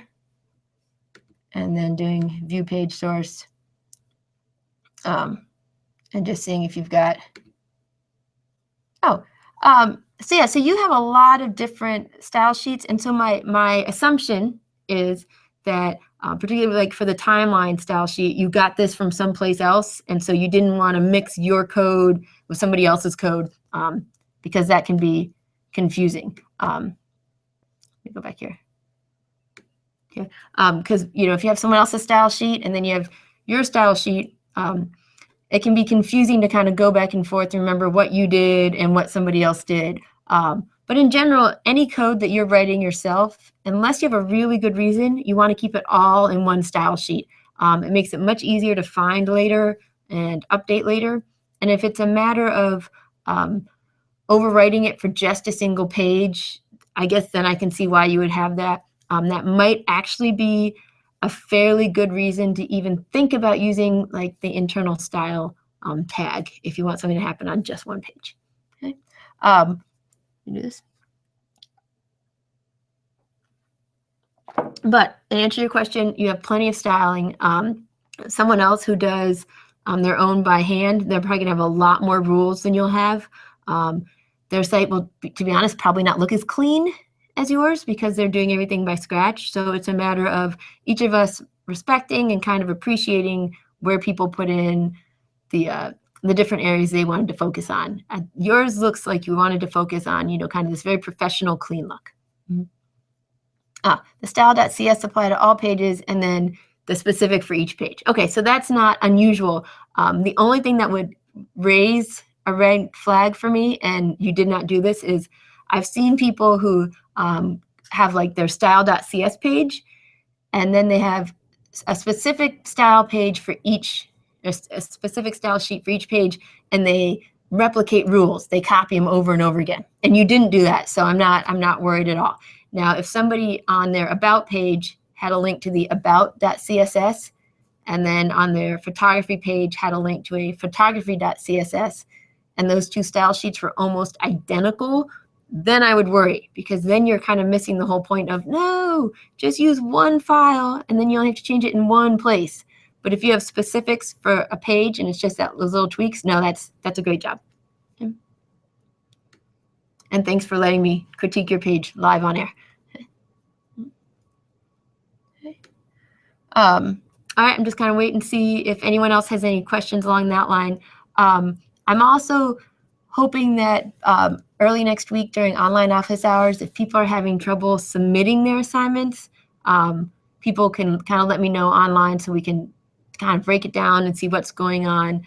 and then doing view page source and just seeing if you've got, so yeah, so you have a lot of different style sheets. And so my assumption is that particularly like for the timeline style sheet, you got this from someplace else. And so you didn't want to mix your code with somebody else's code because that can be confusing. Let me go back here. Okay, because you know, if you have someone else's style sheet and then you have your style sheet, it can be confusing to kind of go back and forth and remember what you did and what somebody else did. But in general, any code that you're writing yourself, unless you have a really good reason, you want to keep it all in one style sheet. It makes it much easier to find later and update later. And if it's a matter of overwriting it for just a single page, I guess then I can see why you would have that. That might actually be a fairly good reason to even think about using like the internal style tag if you want something to happen on just one page. Okay, do this. But to answer your question, you have plenty of styling. Someone else who does their own by hand, they're probably gonna have a lot more rules than you'll have. Their site will, to be honest, probably not look as clean as yours because they're doing everything by scratch. So it's a matter of each of us respecting and kind of appreciating where people put in the different areas they wanted to focus on. Yours looks like you wanted to focus on, you know, kind of this very professional, clean look. Mm-hmm. The style.cs apply to all pages and then the specific for each page. Okay, so that's not unusual. The only thing that would raise a red flag for me, and you did not do this, is I've seen people who have like their style.cs page, and then they have a specific style page for each, a specific style sheet for each page, and they replicate rules. They copy them over and over again. And you didn't do that, so I'm not worried at all. Now, if somebody on their about page had a link to the about.css, and then on their photography page had a link to a photography.css, and those 2 style sheets were almost identical, then I would worry, because then you're kind of missing the whole point of, no, just use one file and then you only have to change it in one place. But if you have specifics for a page and it's just those little tweaks, no, that's a great job. Okay. And thanks for letting me critique your page live on air. Okay. All right, I'm just kind of waiting to see if anyone else has any questions along that line. I'm also hoping that early next week during online office hours, if people are having trouble submitting their assignments, people can kind of let me know online so we can kind of break it down and see what's going on.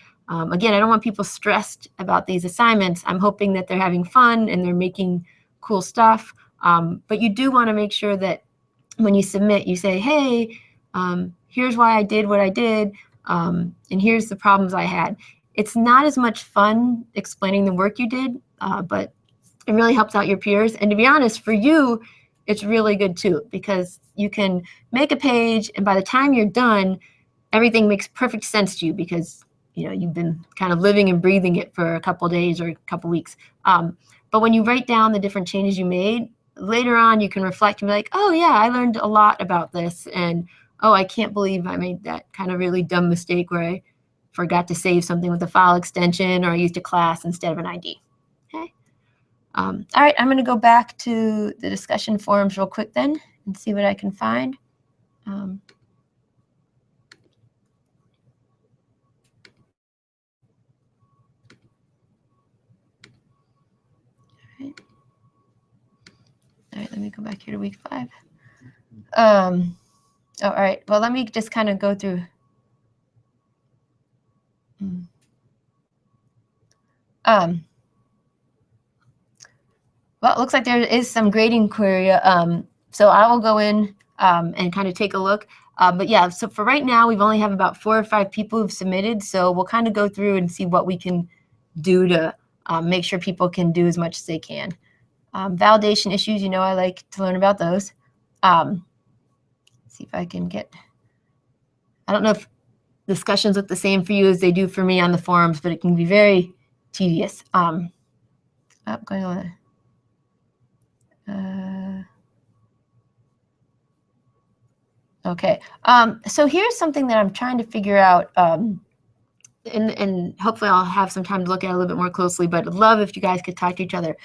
Again, I don't want people stressed about these assignments. I'm hoping that they're having fun and they're making cool stuff. But you do want to make sure that when you submit, you say, hey, here's why I did what I did, and here's the problems I had. It's not as much fun explaining the work you did, but it really helps out your peers. And to be honest, for you, it's really good too, because you can make a page and by the time you're done, everything makes perfect sense to you because you've been kind of living and breathing it for a couple of days or a couple of weeks. But when you write down the different changes you made, later on you can reflect and be like, oh yeah, I learned a lot about this. And oh, I can't believe I made that kind of really dumb mistake where I forgot to save something with a file extension or I used a class instead of an ID. Okay. All right, I'm going to go back to the discussion forums real quick then and see what I can find. All right, let me go back here to week 5. All right, well, let me just kind of go through. Well, it looks like there is some grading query. So I will go in and kind of take a look. But yeah, so for right now, we've only have about 4 or 5 people who've submitted. So we'll kind of go through and see what we can do to make sure people can do as much as they can. Validation issues, I like to learn about those. See if I can get, I don't know if discussions look the same for you as they do for me on the forums, but it can be very tedious. Going on. Okay, so here's something that I'm trying to figure out, and hopefully I'll have some time to look at it a little bit more closely, but I'd love if you guys could talk to each other.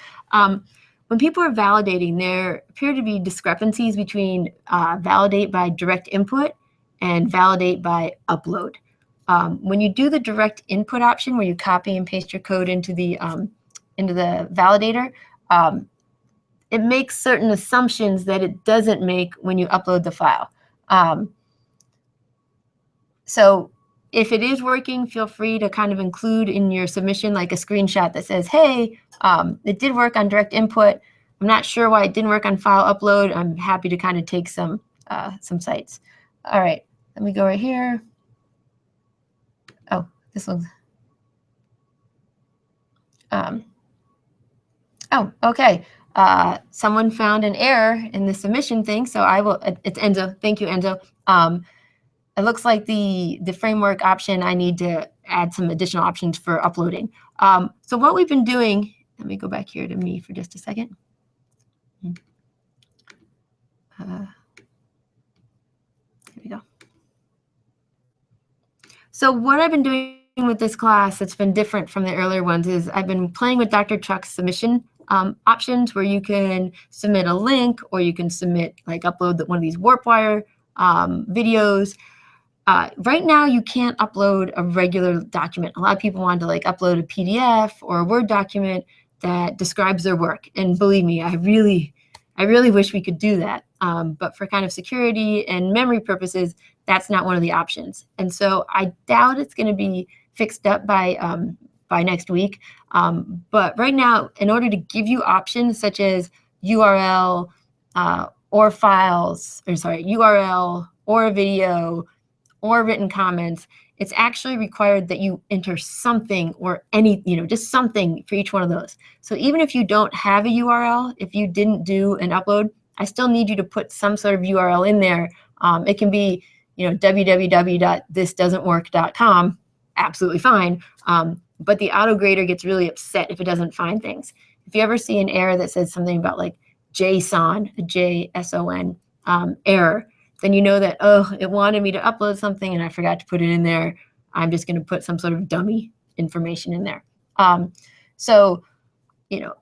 When people are validating, there appear to be discrepancies between validate by direct input and validate by upload. When you do the direct input option, where you copy and paste your code into the validator, it makes certain assumptions that it doesn't make when you upload the file. So if it is working, feel free to kind of include in your submission like a screenshot that says, hey, it did work on direct input. I'm not sure why it didn't work on file upload. I'm happy to kind of take some sites. All right, let me go right here. Oh, this one's. Oh, okay. Someone found an error in the submission thing, so I will. It's Enzo. Thank you, Enzo. It looks like the framework option, I need to add some additional options for uploading. So what we've been doing, let me go back here to me for just a second. Here we go. So what I've been doing with this class that's been different from the earlier ones is I've been playing with Dr. Chuck's submission options where you can submit a link or you can submit, like upload one of these WarpWire videos. Right now, you can't upload a regular document. A lot of people want to like upload a PDF or a Word document that describes their work. And believe me, I really wish we could do that. But for kind of security and memory purposes, that's not one of the options. And so I doubt it's going to be fixed up by next week. But right now, in order to give you options such as URL or files, or sorry, URL or a video or written comments, it's actually required that you enter something or any, just something for each one of those. So even if you don't have a URL, if you didn't do an upload, I still need you to put some sort of URL in there. It can be, www.thisdoesn'twork.com, absolutely fine. But the autograder gets really upset if it doesn't find things. If you ever see an error that says something about like JSON, a JSON error, then you know that, oh, it wanted me to upload something and I forgot to put it in there. I'm just going to put some sort of dummy information in there. So,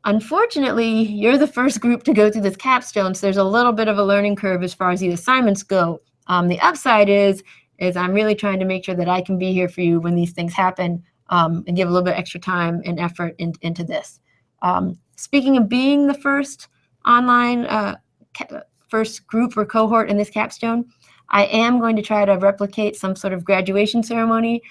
unfortunately, you're the first group to go through this capstone, so there's a little bit of a learning curve as far as the assignments go. The upside is I'm really trying to make sure that I can be here for you when these things happen. and give a little bit extra time and effort into this. Speaking of being the first online, first group or cohort in this capstone, I am going to try to replicate some sort of graduation ceremony,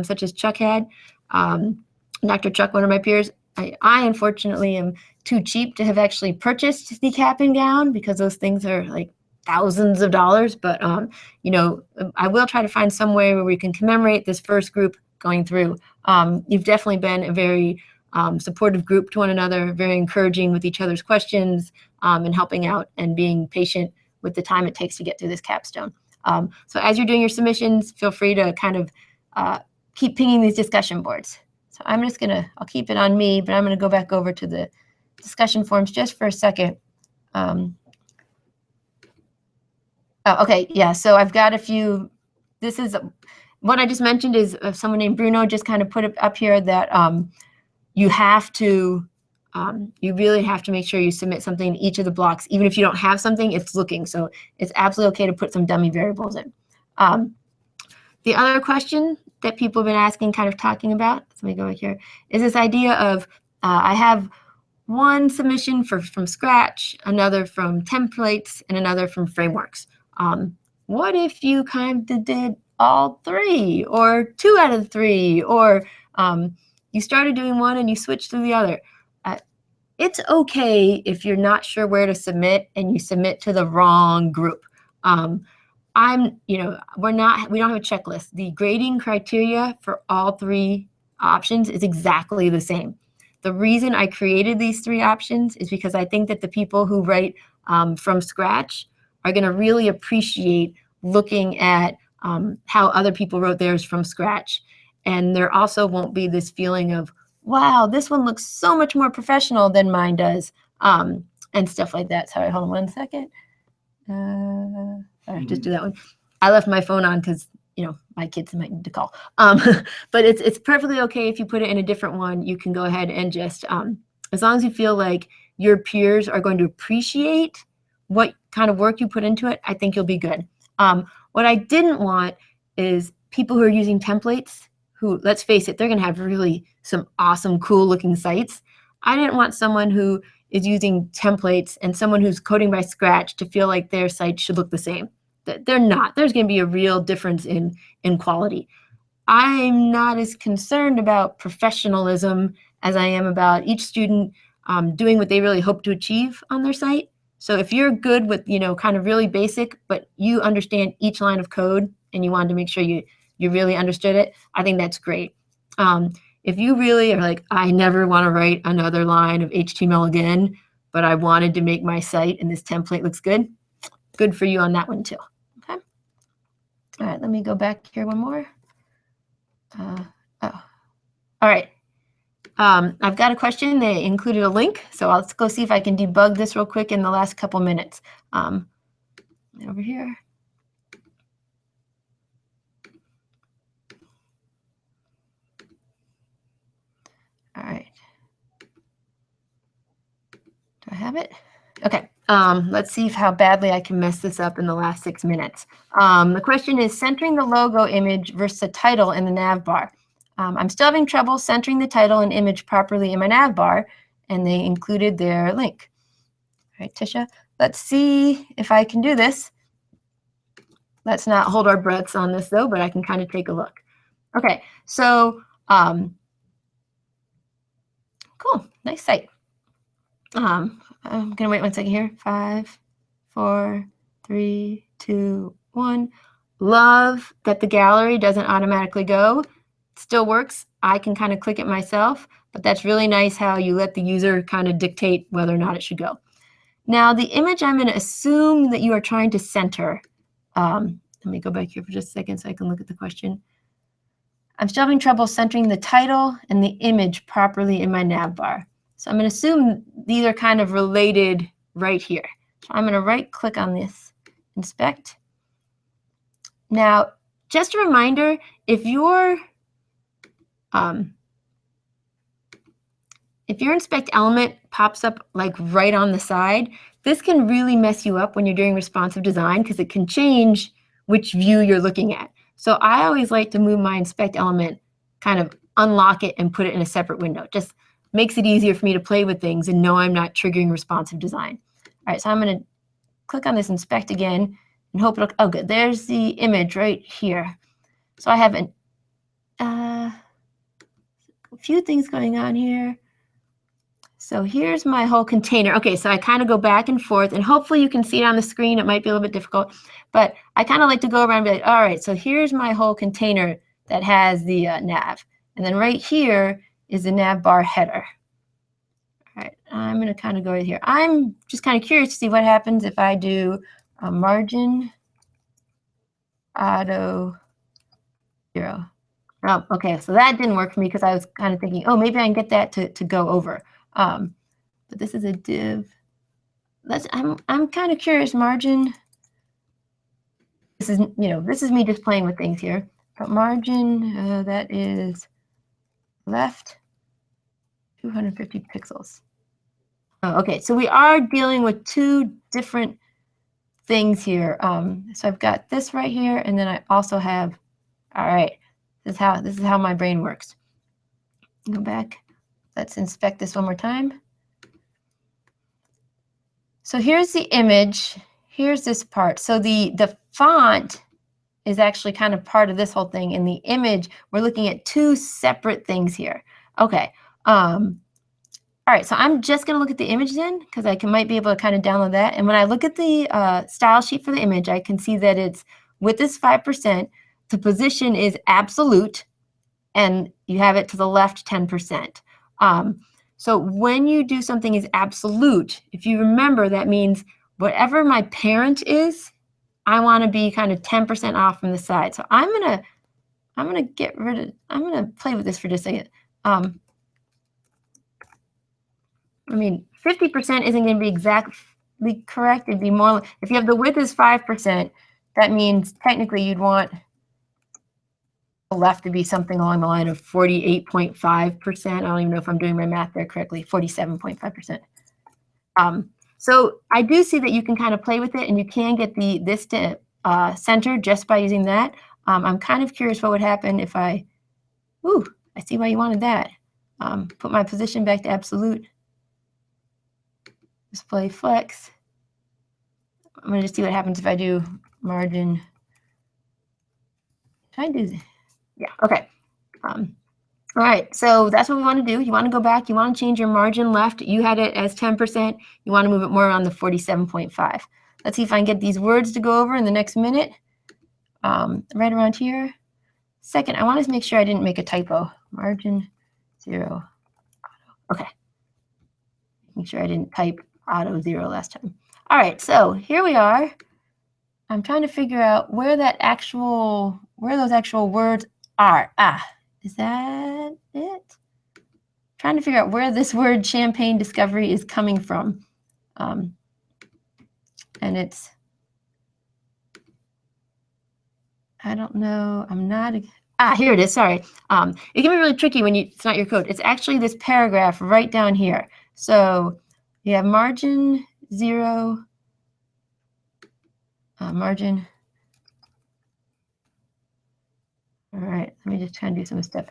such as Chuck had. Dr. Chuck, one of my peers, I unfortunately am too cheap to have actually purchased the cap and gown because those things are like thousands of dollars. But, you know, I will try to find some way where we can commemorate this first group going through. You've definitely been a very supportive group to one another, very encouraging with each other's questions, and helping out and being patient with the time it takes to get through this capstone. So as you're doing your submissions, feel free to kind of keep pinging these discussion boards. So I'm just I'll keep it on me, but I'm gonna go back over to the discussion forums just for a second. Oh, okay, yeah, so I've got a few, this is, what I just mentioned is someone named Bruno just kind of put it up here that you have to, you really have to make sure you submit something in each of the blocks. Even if you don't have something, it's looking. So it's absolutely okay to put some dummy variables in. The other question that people have been asking, kind of talking about, so let me go back here, is this idea of I have one submission from scratch, another from templates, and another from frameworks. What if you kind of did all three, or 2 out of 3, or you started doing one and you switched to the other? It's okay if you're not sure where to submit and you submit to the wrong group. You know, we don't have a checklist. The grading criteria for all 3 options is exactly the same. The reason I created these 3 options is because I think that the people who write from scratch are going to really appreciate looking at how other people wrote theirs from scratch. And there also won't be this feeling of, wow, this one looks so much more professional than mine does, and stuff like that. Sorry, hold on one second. Sorry, just do that one. I left my phone on because, you know, my kids might need to call. But it's perfectly okay if you put it in a different one. You can go ahead and just, as long as you feel like your peers are going to appreciate what kind of work you put into it, I think you'll be good. What I didn't want is people who are using templates who, let's face it, they're going to have really some awesome, cool looking sites. I didn't want someone who is using templates and someone who's coding by scratch to feel like their site should look the same. They're not. There's going to be a real difference in quality. I'm not as concerned about professionalism as I am about each student doing what they really hope to achieve on their site. So if you're good with, you know, kind of really basic, but you understand each line of code and you wanted to make sure you really understood it, I think that's great. If you really are like, I never want to write another line of HTML again, but I wanted to make my site and this template looks good, good for you on that one too. Okay. All right, let me go back here one more. All right. I've got a question. They included a link, so let's go see if I can debug this real quick in the last couple minutes. Over here. All right. Do I have it? Okay. Let's see how badly I can mess this up in the last 6 minutes. The question is centering the logo image versus the title in the nav bar. I'm still having trouble centering the title and image properly in my nav bar, and they included their link. All right, Tisha, let's see if I can do this. Let's not hold our breaths on this though, but I can kind of take a look. Okay, so cool, nice site. I'm gonna wait 1 second here. 5, 4, 3, 2, 1. Love that the gallery doesn't automatically go. It still works. I can kind of click it myself, but that's really nice how you let the user kind of dictate whether or not it should go. Now the image I'm going to assume that you are trying to center. Let me go back here for just a second so I can look at the question. I'm still having trouble centering the title and the image properly in my nav bar. So I'm going to assume these are kind of related right here. So I'm going to right click on this, inspect. Now, just a reminder, if your inspect element pops up like right on the side, this can really mess you up when you're doing responsive design because it can change which view you're looking at. So I always like to move my inspect element kind of unlock it and put it in a separate window. Just makes it easier for me to play with things and know I'm not triggering responsive design. All right, so I'm going to click on this inspect again and hope it'll, oh good, there's the image right here. So I have a few things going on here. So here's my whole container. Okay, so I kind of go back and forth, and hopefully you can see it on the screen. It might be a little bit difficult, but I kind of like to go around and be like, all right, so here's my whole container that has the nav. And then right here is the nav bar header. All right, I'm going to kind of go right here. I'm just kind of curious to see what happens if I do a margin auto 0. Oh, okay, so that didn't work for me because I was kind of thinking, oh, maybe I can get that to go over. But this is a div. I'm kind of curious. Margin. This is this is me just playing with things here. But margin that is left 250 pixels. Oh, okay, so we are dealing with two different things here. So I've got this right here, and then I also have. All right, this is how my brain works. Go back. Let's inspect this one more time. So here's the image. Here's this part. So the font is actually kind of part of this whole thing. In the image, we're looking at two separate things here. Okay. All right. So I'm just going to look at the image then, because I might be able to kind of download that. And when I look at the style sheet for the image, I can see that it's with this 5%. The position is absolute, and you have it to the left 10%. So when you do something as absolute, if you remember, that means whatever my parent is, I want to be kind of 10% off from the side. So I'm gonna get rid of. I'm gonna play with this for just a second. I mean, 50% isn't going to be exactly correct. It'd be more if you have the width is 5%. That means technically you'd want the left to be something along the line of 48.5%. I don't even know if I'm doing my math there correctly. 47.5%. So I do see that you can kind of play with it, and you can get this to center just by using that. I'm kind of curious what would happen if I see why you wanted that. Put my position back to absolute. Display flex. I'm going to just see what happens if I do margin. Should I do this? Yeah, okay. All right, so that's what we want to do. You want to go back. You want to change your margin left. You had it as 10%. You want to move it more around the 47.5. Let's see if I can get these words to go over in the next minute. Right around here. Second, I want to make sure I didn't make a typo. Margin 0. Okay. Make sure I didn't type auto 0 last time. All right, so here we are. I'm trying to figure out where those actual words are. Is that it? Trying to figure out where this word champagne discovery is coming from. And it's, I don't know, I'm not, here it is, sorry. It can be really tricky when it's not your code. It's actually this paragraph right down here. So you have margin 0, margin. All right, let me just try and do some stuff.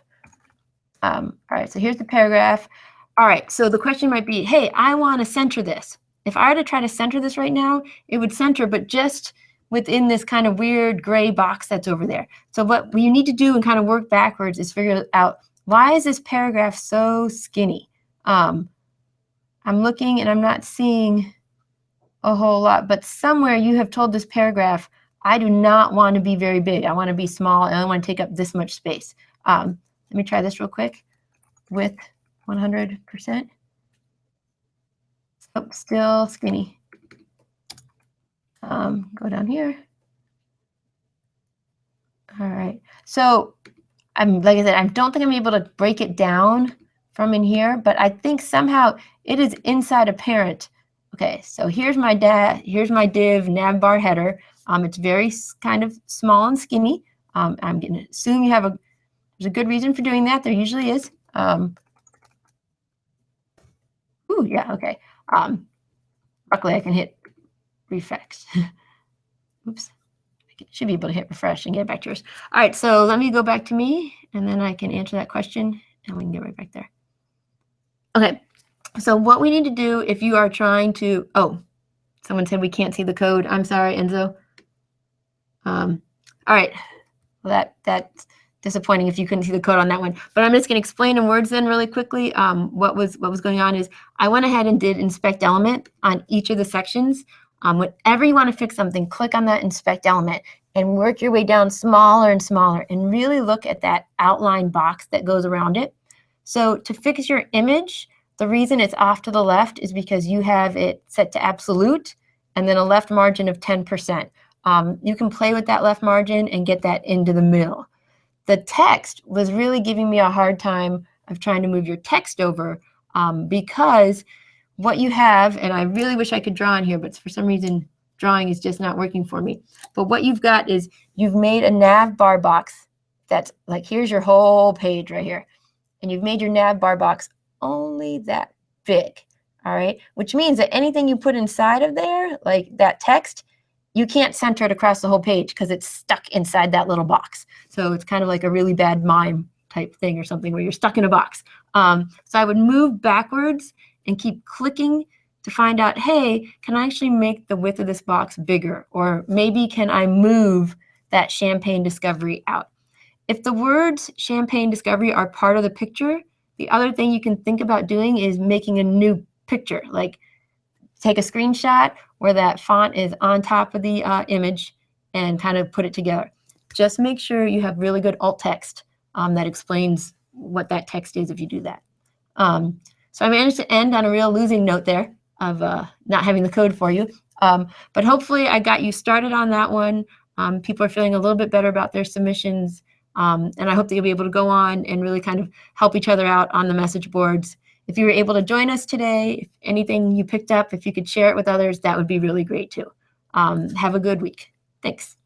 All right, so here's the paragraph. All right, so the question might be, hey, I want to center this. If I were to try to center this right now, it would center, but just within this kind of weird gray box that's over there. So what you need to do and kind of work backwards is figure out, why is this paragraph so skinny? I'm looking and I'm not seeing a whole lot, but somewhere you have told this paragraph, I do not want to be very big. I want to be small, and I want to take up this much space. Let me try this real quick with 100%. Oh, still skinny. Go down here. All right. So like I said, I don't think I'm able to break it down from in here, but I think somehow it is inside a parent. Okay, so here's my div navbar header. It's very kind of small and skinny. I'm going to assume you have there's a good reason for doing that. There usually is. Yeah, okay. Luckily I can hit refresh. Oops, should be able to hit refresh and get back to yours. All right, so let me go back to me, and then I can answer that question, and we can get right back there. Okay, so what we need to do if you are trying to, oh, someone said we can't see the code. I'm sorry, Enzo. All right, well, that's disappointing if you couldn't see the code on that one. But I'm just going to explain in words then really quickly what was going on is I went ahead and did inspect element on each of the sections. Whenever you want to fix something, click on that inspect element and work your way down smaller and smaller and really look at that outline box that goes around it. So to fix your image, the reason it's off to the left is because you have it set to absolute and then a left margin of 10%. You can play with that left margin and get that into the middle. The text was really giving me a hard time of trying to move your text over because what you have, and I really wish I could draw on here, but for some reason drawing is just not working for me. But what you've got is you've made a nav bar box that's like, here's your whole page right here. And you've made your nav bar box only that big, all right? Which means that anything you put inside of there, like that text, you can't center it across the whole page because it's stuck inside that little box. So it's kind of like a really bad mime type thing or something where you're stuck in a box. So I would move backwards and keep clicking to find out, hey, can I actually make the width of this box bigger? Or maybe can I move that Champagne Discovery out? If the words Champagne Discovery are part of the picture, the other thing you can think about doing is making a new picture, like take a screenshot where that font is on top of the image and kind of put it together. Just make sure you have really good alt text that explains what that text is if you do that. So I managed to end on a real losing note there of not having the code for you. But hopefully I got you started on that one. People are feeling a little bit better about their submissions. And I hope that you'll be able to go on and really kind of help each other out on the message boards. If you were able to join us today, if anything you picked up, if you could share it with others, that would be really great too. Have a good week. Thanks.